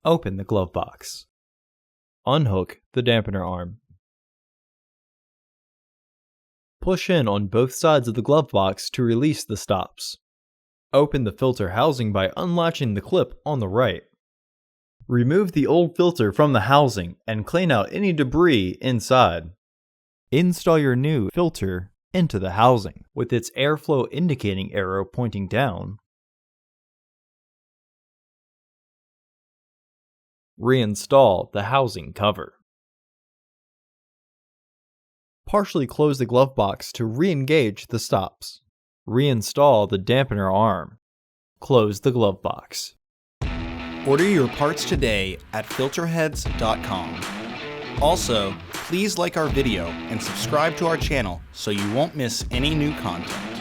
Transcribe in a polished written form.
Open the glove box. Unhook the dampener arm. Push in on both sides of the glove box to release the stops. Open the filter housing by unlatching the clip on the right. Remove the old filter from the housing and clean out any debris inside. Install your new filter into the housing with its airflow indicating arrow pointing down. Reinstall the housing cover. Partially close the glove box to re-engage the stops. Reinstall the dampener arm. Close the glove box. Order your parts today at filterheads.com. Also, please like our video and subscribe to our channel so you won't miss any new content.